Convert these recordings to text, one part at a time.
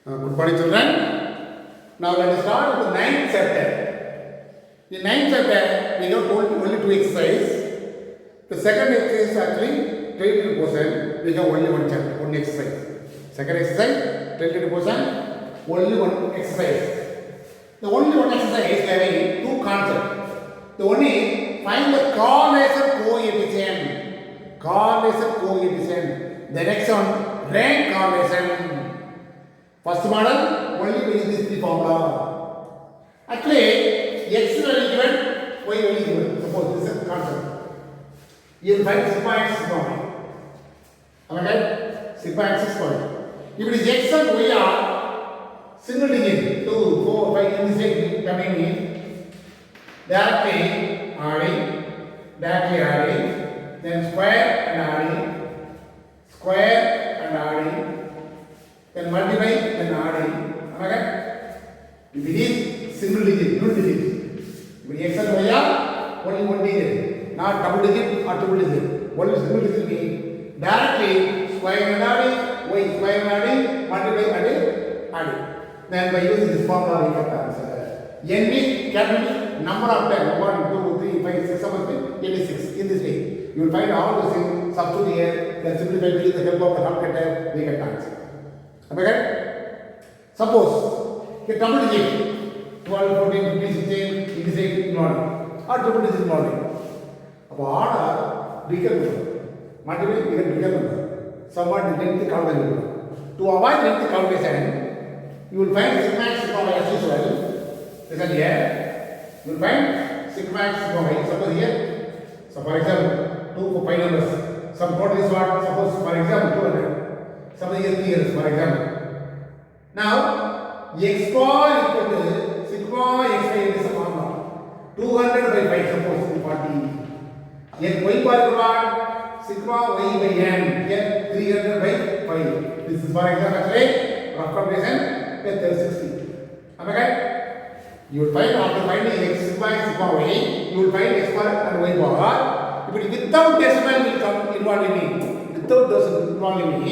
Good morning, children. Now let us start with the ninth chapter. In ninth chapter, we have only two exercises. The second exercise is actually related portion. We have only one chapter, one exercise. Second exercise, related portion, only one exercise. The only one exercise is having two concepts. The one is find the correlation coefficient. Correlation coefficient. The next one, rank correlation. First model, only we use this three formula. Actually, x is only given, y only given. Suppose this is the concept. You will find sigma x, sigma y. Am I right? Sigma x is point. If it is x and y are single digit, 2, 4, 5, in this way coming in, directly adding, then square and adding, then multiply, then adding. Am I right? If it is single digit, no digit. If it is x and y are only one digit, not double digit or triple digit. Only single digit means directly square and adding, y square and adding, multiply and adding. Then by using this formula we get the answer. N means capital number of times 1, 2, 3, 5, 6, 7, 8 is 6. In this way, you will find all those things, substitute here, then simplify with the help of the calculator, we get the answer. Am I right? Suppose a double digit 12, 14, 15, 16, 86 involving or triple digit involving. Now order bigger number, multiply bigger number, somewhat lengthy calculation. To avoid lengthy calculation, you will find sigma x sigma y as usual. Listen here. You will find sigma x sigma y. Suppose here. So for example, 2 for 5 numbers. Some total is what? Suppose for example 200. Suppose here 3 years for example. Now x bar equal to sigma x y is the formula. 200 by 5 suppose 40. Here y bar equal to sigma y by n. Here 300 by 5. This is for example actually rough calculation. 60. Am I right? You will find after finding x sigma y, you will find x bar and y bar. If it is without decimal will come involving without decimal involving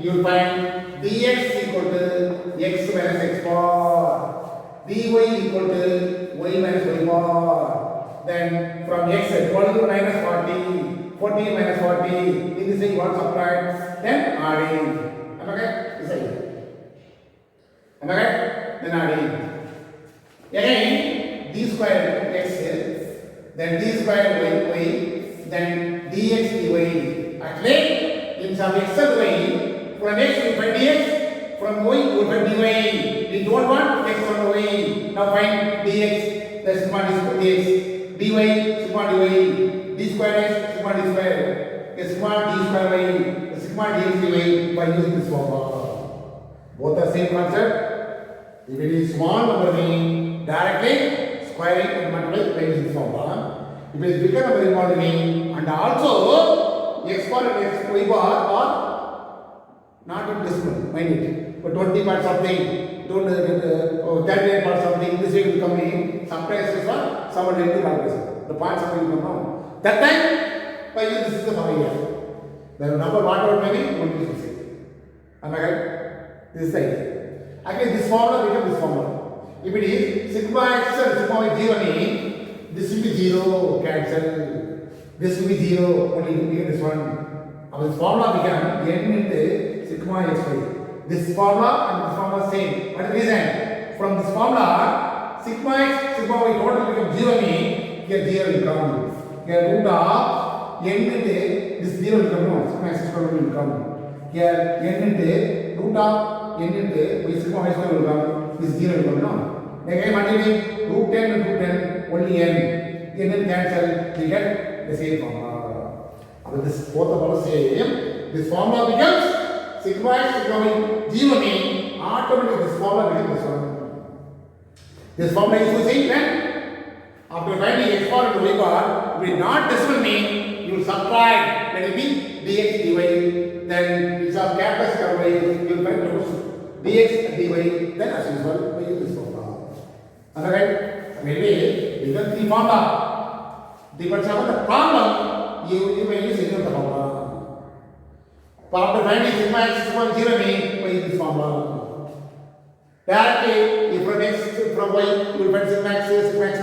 you will find dx equal to x minus x bar, dy equal to y minus y bar. Then from x 12 minus 40, 40 minus 40. In this way you want to subtract, then adding. Am I right? This is am I right? Then adding. Again, d square x here, then d square y, then dx dy. Actually, in some x and y, from x we find dx, from y we find dy. We don't want x on y. Now find dx, the sigma dx, dy, sigma dy, d square x, sigma d square, the sigma d square y, the sigma dx dy by using this formula. Both are same concept. If it is small number meaning directly squaring and multiply by using this formula. If it is bigger number involving and also x bar and x y bar are not in decimal, mind it. But 20 part something, don't 38 part something, this way will come in. Sometimes this one, someone lengthy calculation. The parts are will come down. That time, by using this is the formula. The number whatever may be, only this is it. Am I right? This is the idea. Again, this formula becomes this formula. If it is sigma x and sigma y 0, this will be 0, cancel. This will be 0, only you get this one. Now this formula becomes n into sigma x y. This formula and this formula same. What is the reason? From this formula, sigma x, sigma y total becomes 0, here 0 will come. Here root of n into this 0 will come, no, sigma x square will come. Here n into root of n into y sigma y square will come, this 0 will come, no. Again multiply root 10 and root 10, only n cancel, we get the same formula. But this both of them same. This formula becomes sigma x, sigma y 0, automatically this formula becomes this one. This formula is using then after finding x bar and y bar, if it is not decimal mean, you will subtract, let it be dx dy, then it's of capital curve y, you will find dx and dy, then as usual, we use this formula. Alright? Maybe because the formula depends on the problem, you may use any of the formula. After finding sigma x is equal to 0, we use this formula. Directly, if from x from y, you will find sigma x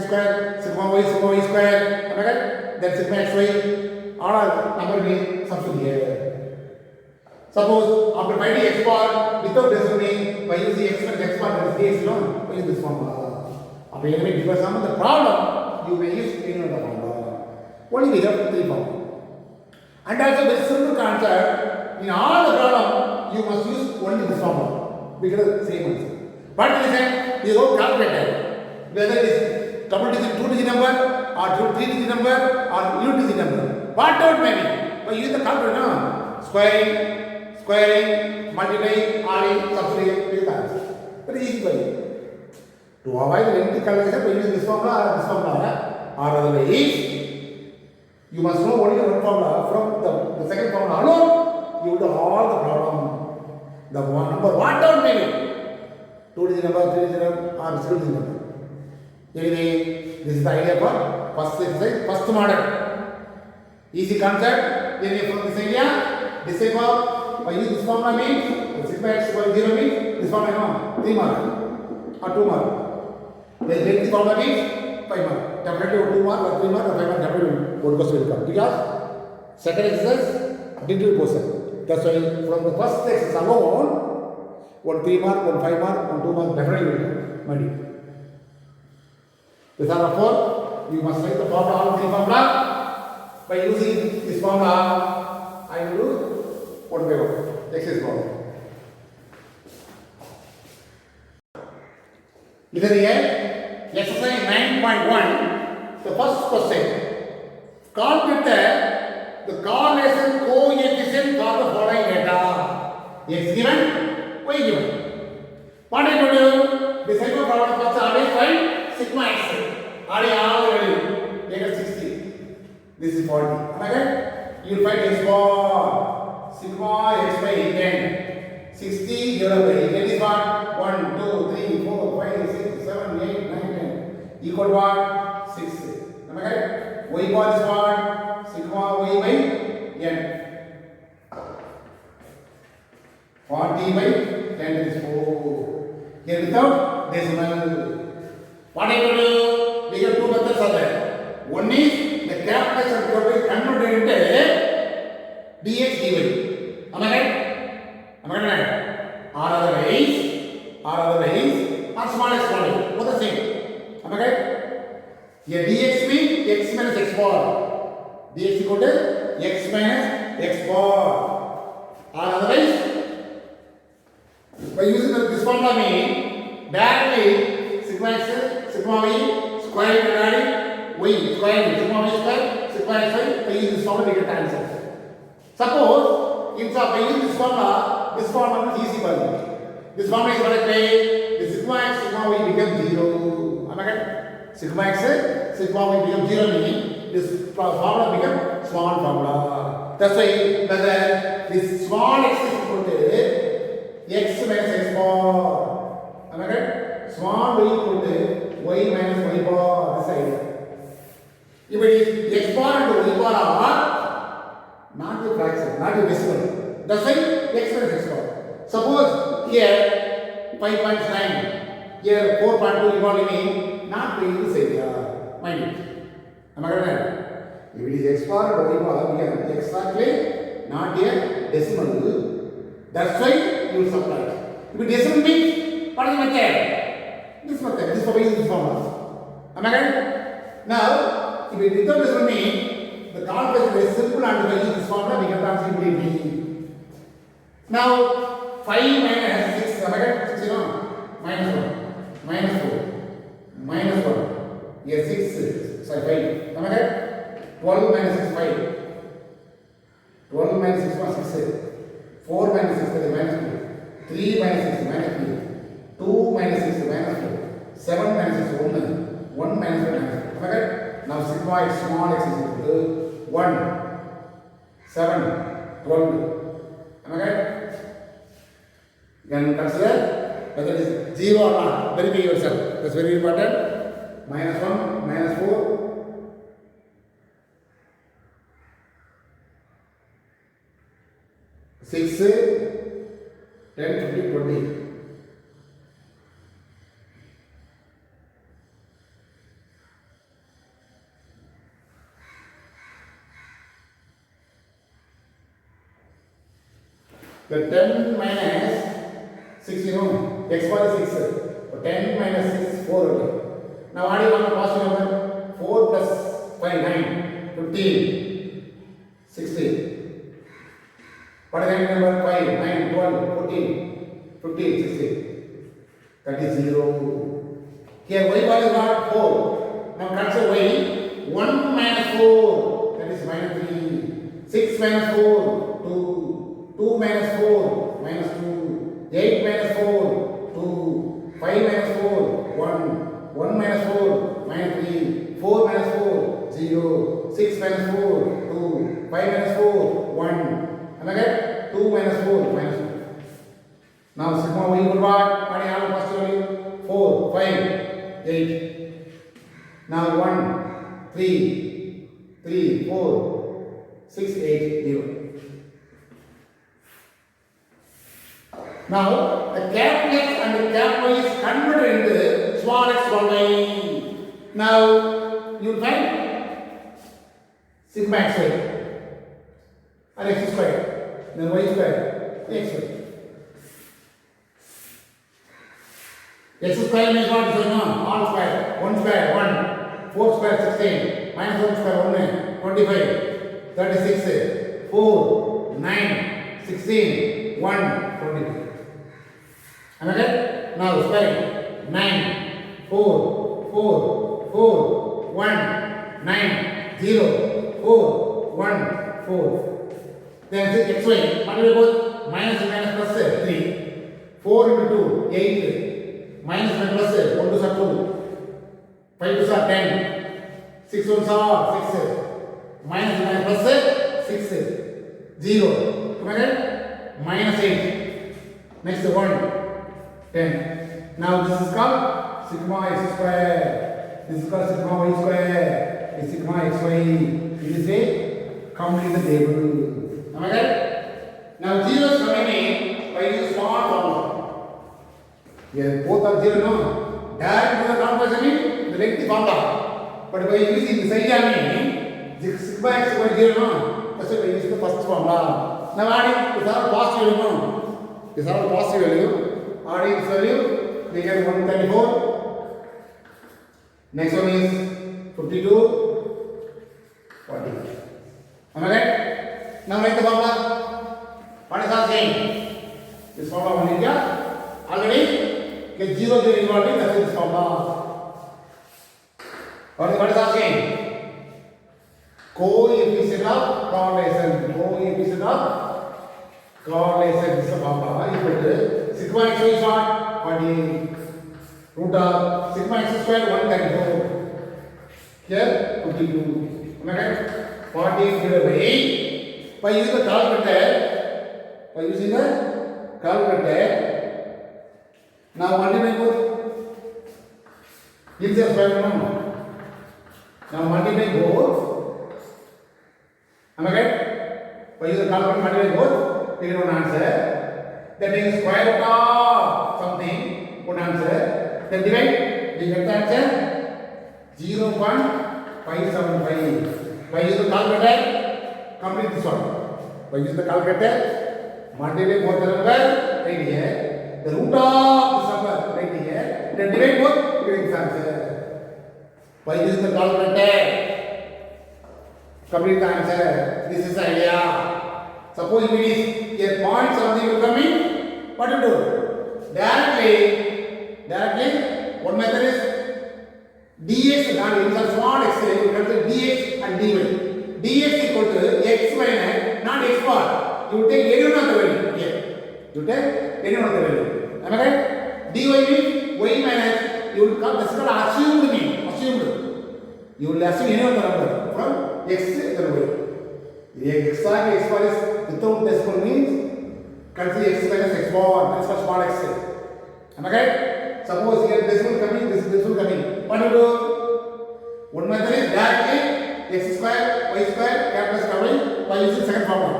square, sigma y square. Am I right? Then sigma x y. All are number being substitute here. Suppose after finding x bar without decimaling by using x bar that is dx, no, by using this formula. After eliminating the problem, you may use any other formula. Only we have three formulas. And also very simple concept. In all the problem, you must use only this formula because same answer. But listen, you go calculator. Whether it is double digit, 2-digit number, or 3-digit number, or unit-digit number. Whatever may be. But use the calculator, no? Squaring, multiplying, adding, subtracting, use the answer. Very easy for you. To avoid the lengthy calculation, by using this formula or this formula, or otherwise, you must know only one formula. From the second formula alone, you will do all the problem. The one number, whatever may be. 2-digit number, 3-digit number, or 0-digit number. Anyway, this is the idea for first exercise, first model. Easy concept. Anyway, from this idea, this type of, by use this formula means, sigma x by 0 means, this formula 3 mark or 2 mark. Then this formula means 5 mark. Definitely 2 mark or 3 mark or 5 mark definitely one question will come. Because second exercise, detailed question. That's why from the first exercise alone, 1 3 mark, 1 5 mark, 1 2 mark definitely will come. These are the four. You must write the formula, all three formula. By using this formula, I will do one by one. Exercise problem. Listen here. Exercise 9.1. The first question. Calculate the correlation coefficient for the following data. X given, y given. What I told you? This type of problem first always find sigma x. Already all value. Take a 60. This is 40. Am I right? You will find x bar. Sigma x by 10. 60 divided by 10 is what? 1, 2, 3, 4, 5, 6, 7, 8, 9, 10. Equal what? 6. Am I right? Y bar is what? Sigma y by n. 40 by 10 is 4. Here without decimal. What I will do? We have two methods are there. One is the calculation curve converted into dx dy. Am I right? Am I right? Or otherwise, or small x small. Both the same. Am I right? Here dx means x minus x bar. Dx equal to x minus x bar. Or otherwise, by using this formula mean directly sigma x, sigma y, square regarding y, square sigma y square, sigma x y, by using this formula we get answer. Suppose instead of by using this formula is easy for you. This formula is what I say, the sigma x, sigma y becomes 0. Am I right? Sigma x, sigma y becomes 0 meaning this formula becomes small formula. That's why whether this small x is equal to x minus x bar. Am I right? Small y equal to y minus y bar. This idea. If it is x bar and y bar are not a fraction, not a decimal. That's why x minus x bar. Suppose here 5.9, here 4.2 involving not being this area. Mind it. Am I right? If it is x bar and y bar, we have exactly not a decimal. That's why you will subtract. If it decimal means, what is the method? This method. This is this formula. Am I right? Now, if it without decimal means, the calculation is simple and by using this formula we can transfer immediately. Now, 5 minus 6, am I right? 6, you know? Minus 1. Minus 4. Minus 1. Here 6, sorry 5. Am I right? 12 minus 6, 5. 12 minus 6 was 6. 4 minus 6 is minus 2. 3 minus 6 is minus 3. 2 minus 6 is minus 2. 7 minus 6 is 1. 1 minus 1 minus 2. Okay? Now sigma x small x is equal to 1, 7, 12. Am I right? You can consider whether it is 0 or not. Verify yourself. That's very important. Minus 1, minus 4. 6, 10, 15, 20. The 10 minus 6, you know, x bar is 6. So 10 minus 6 is 4 only. Now add one positive number. 4 plus 5, 9, 15, 16. What is the number? 5, 9, 12, 14, 15, 16. That is 0. Here y bar is not 4. Now consider y. 1 minus 4. That is minus 3. 6 minus 4. 2. 2 minus 4. Minus 2. 8 minus 4. 2. 5 minus 4. 1. 1 minus 4. Minus 3. 4 minus 4. 0. 6 minus 4. 2. 5 minus 4. 1. Am I right? 2 minus 4. Minus 2. Now sigma y equal what? What is the first value? 4, 5, 8. Now 1, 3, 3, 4, 6, 8, 0. Now the capital X and the capital Y is converted into small x, small y. Now you will find sigma x y or x square, then y square, x y. X square means what is going on? All square. 1 square, 1. 4 square, 16. Minus 1 square, 1. 25. 36. 4. 9. 16. 1. 22. Am I right? Now square. 9. 4. 4. 4. 1. 9. 0. 4. 1. 4. Then x, y. Multiply both. Minus and minus plus 3. 4 into 2. 8. Minus and plus 1 to 2, 5 to 10, 6 1 6, minus and plus 6, 0, come again, minus 8, next 1, 10. Now this is called sigma x square, this is called sigma y square, this is sigma xy, it is a complete table, am I right? Now zeros coming in by using small formula. Here both are 0, no? Direct to the comparison means the lengthy formula. But by using the sigma means sigma x equal 0, no? That's why we use the first formula. Now adding this are positive value, no? These are positive value. Adding this value, we get 134. Next one is 52, 40. Am I right? Now write the formula. What is our saying? This formula one is already. Get 0 0 involved in this formula. What is asking? Coefficient of correlation. Coefficient of correlation is the formula. Equal to sigma x is what? 40. Root of sigma x square 134. Here 52. Am I right? 40 divided by 8. By using the calculator. Now multiply both. Gives us square number. Now multiply both. Am I right? By using calculator multiply both, we get one answer. That means square root of something, one answer. Then divide, we get the answer 0.575. By using the calculator, complete this one. By using the calculator, multiply both the number right here. The root of this number right here, then divide both, you get the answer. By using the calculator, complete the answer. This is the idea. Suppose if it is a point something will come in, what do you do? Directly, one method is dx, not inside small x, you consider dx and dy. Dx equal to x minus, not x bar. You take any one of the value here. You take any one of the value. Am I right? dy means y minus, you will come, this is called assumed mean. Assumed. You will assume any of the number from x then y. Exactly x bar is without decimal means consider x minus x bar. That's for small x. Am I right? Suppose here decimal coming, this decimal coming. What do you do? One method is directly x square, y square, capital covering by using second formula.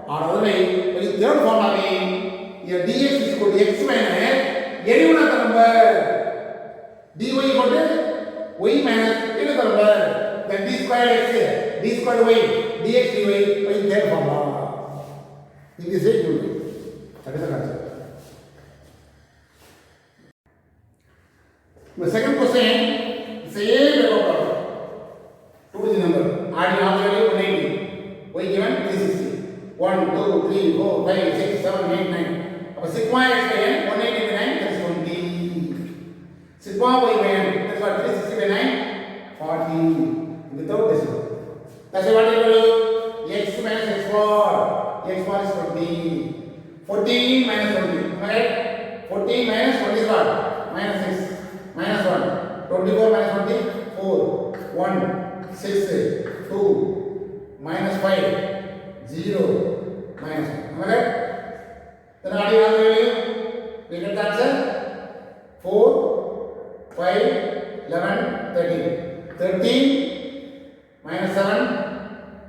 Or other way, by using third formula means here dx is equal to x minus any one of the number. dy equal to y minus any other number. Then d squared x, d squared y, dx dy by third formula. In this way you do. That is the concept. The second question, same problem. 2 is the number. Adding all the value 180. Y given 360. 1, 2, 3, 4, 5, 6, 7, 8, 9. Now sigma x by n 180 by 9 that is 20. Sigma y by n that is what 360 by 9 40 without decimal. That's what you will do. X minus x bar. X bar is 20. 14 minus 20. Right? 14 minus 20 is what? Minus 6. Minus 1. 24 minus 20. 4. 1. 6. 2. Minus 5. 0. Minus 1. Am I right? Then what do you have to do? We get the answer. 4. 5. 11. 13. 13. Minus 7.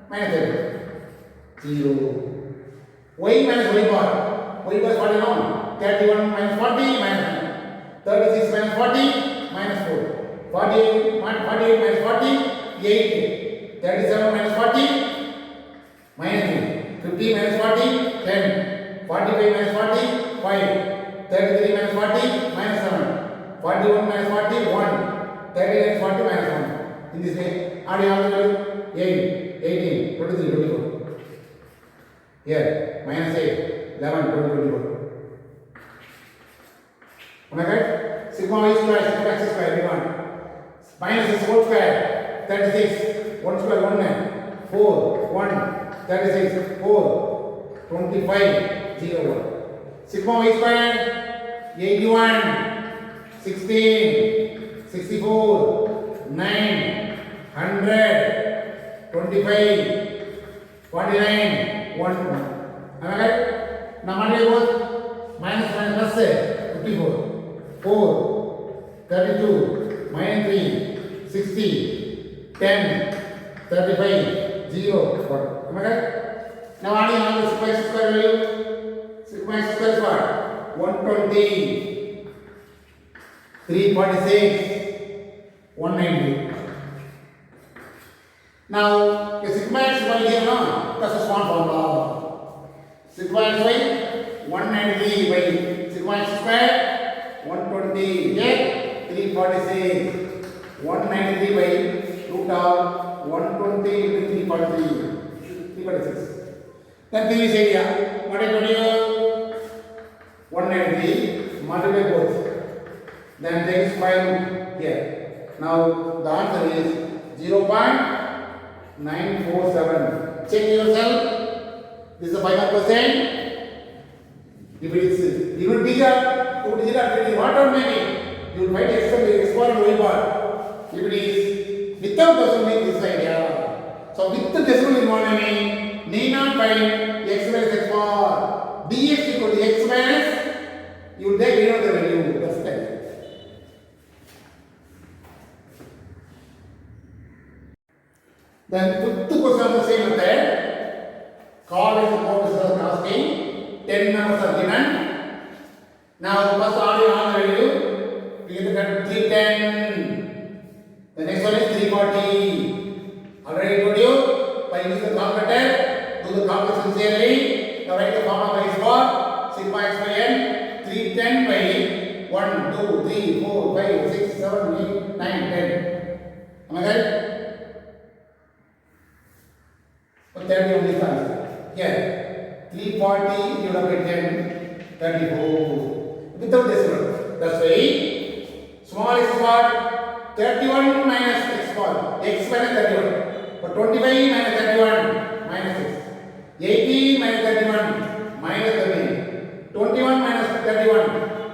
Minus 30. 0. Y minus y bar. Y bar is what you know? 31 minus 40 minus 9. 36 minus 40 minus 4. 48 minus 40 8. 37 minus 40 minus 3. 50 minus 40 10. 45 minus 40 5. 33 minus 40 minus 7. 41 minus 40 1. 39 minus 40 minus 1. In this way, adding all the value 8, 18, 23, 24. Here, minus 8, 11, 20, 24. Am I right? Sigma y square, sigma x square, we want. Minus x whole square, 36, 1 square, 1, 4, 1, 36, 4, 25, 0, 1. Sigma y square, 81, 16, 64, 9, 100, 25, 49, 1. Am I right? Now, what do you go? Minus plus 54. 4, 32, minus 3, 60, 10, 35, 0, 1. Am I right? Now adding all the sigma x square value. Sigma x square is what? 120, 346, 190. Now the sigma x value here now, that's a small formula. Sigma x by 193 by sigma x square. 120 get 346 193 by root of 120 into 343 346. Then previous area what I told you 193 multiply both, then take square here. Now the answer is 0.947. Check yourself. This is a 5%. If it is even bigger, 2 digit or 3 digit, whatever may be, you will find x bar and y bar. If it is without decimal, make this idea. So with the decimal involved, need not find x minus x bar. dx equal to x minus, you will take any of the value. That's the idea. Then fifth question of the same method. Call is the purpose of asking. 10 numbers are given. Now first adding all the value, we get 310. The next one is 340. Already told you, by using the calculator, do the calculation sincerely. Now write the formula by bar, sigma x by n, 310 by 1, 2, 3, 4, 5, 6, 7, 8, 9, 10. Am I right? But 30 only is the answer. Here. 340 divided by 10, 34. Without decimal. That's why small x bar 31 minus x bar. X minus 31. But 25 minus 31 minus 6. 80 minus 31 minus 13. 21 minus 31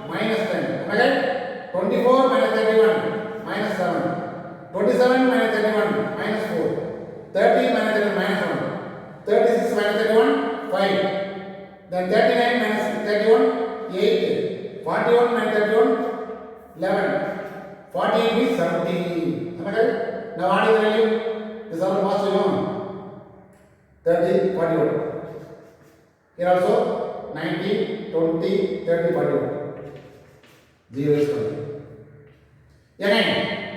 minus 10. Am I right? 24 minus 31 minus 7. 27 minus 31 minus 4. 30 minus 31 minus 1. 36 minus 31 5. Then 39 minus 31 8. 41 minus 31 11. 48 is 17. Am I right? Now what is the value? This is all most you know. 30, 41. Here also 90, 20, 30, 41. 0 is 20. Again,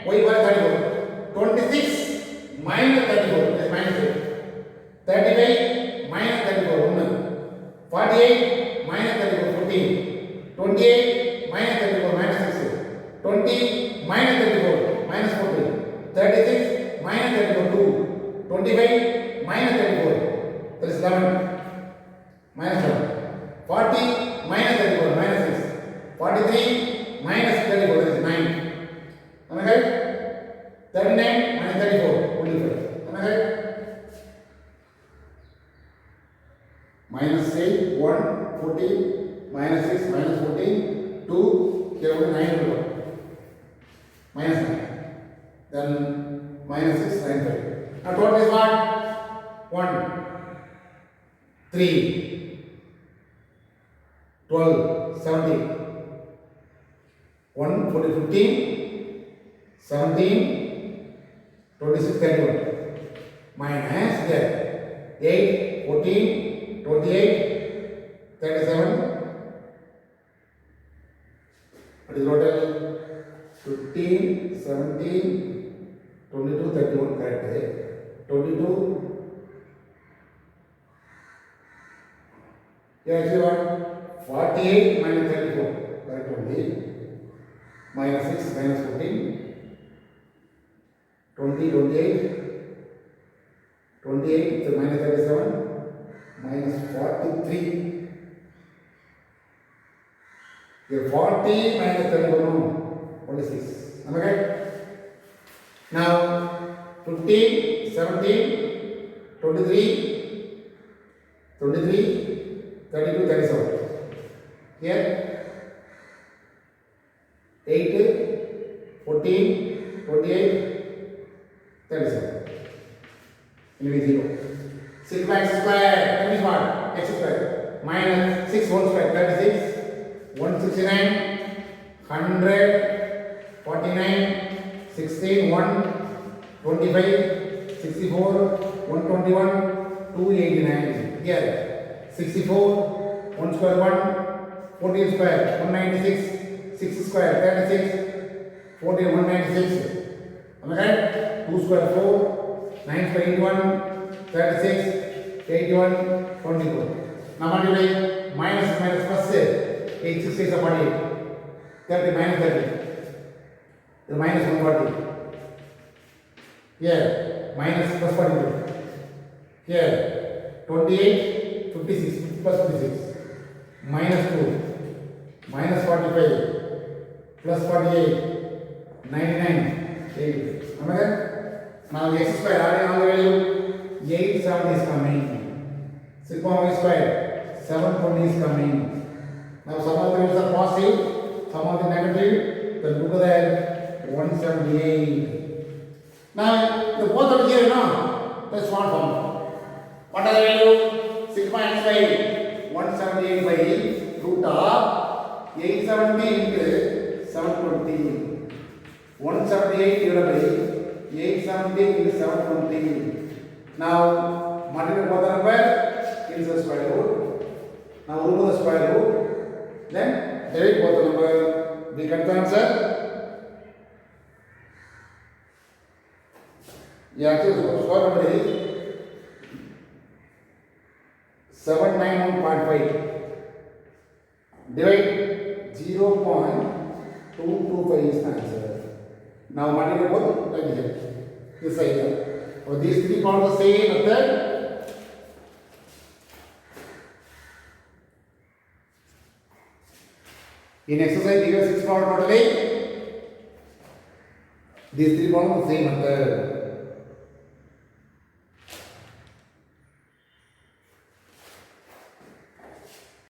y was 34. 26 minus 34 is minus 8. 35 minus 34 1. 48 minus 34 28 minus 34 minus 6. 20 minus 34 minus 40. 36 minus 34 2. 25 minus 34 that is 11 minus 11. 40 minus 34 minus 6. 43 minus 34 that is 9. Am I right? 39 minus 34 25. Am I right? Minus 8 1 14 minus 6 minus 14 2 here only 9 will go. Minus 9. Then minus 6 9 5. Now total is what? 1 3 12 17 1 40 15 17 26 31 minus here 8 14 28 37 what is total 15 17 22 31 correct 22 yeah actually what 48 minus 34 correct only minus 6 minus 14 20 28 28 to minus 37 minus 43 here 40 minus 31 46 am I right? Now 15 17 23 23 32 37 here 8 14 28 37 anyway 0 6 by x square that means what x square minus 6 whole square 36 169 100 49 16 1 25 64 121 289 here 64 1 square 1 14 square 196 6 square 36 14 196 am I right 2 square 4 9 square 81 36 81 24 now multiply minus minus plus 8 6 is 48 30 minus 30 the minus 140 here minus plus 42 here 28 56 plus 56 minus 2 minus 45 plus 48 99 80 am I right? Now x square adding all the value 8 7 is coming sigma y square 720 is coming. Now some of the values are positive some of the negative then look at that 178. Now the both are here no that's one form. What are the value? Sigma x y 178 by root of 870 into 720 178 divided by 870 into 720. Now multiply both the number into the square root. Now remove the square root. Then divide both the number. We get the answer. Yeah, so square number is 791.5. Divide 0.225 is the answer. Now multiply both like this. This side. So these three follow the same method. In exercise figure 6 totally, these three follow the same method.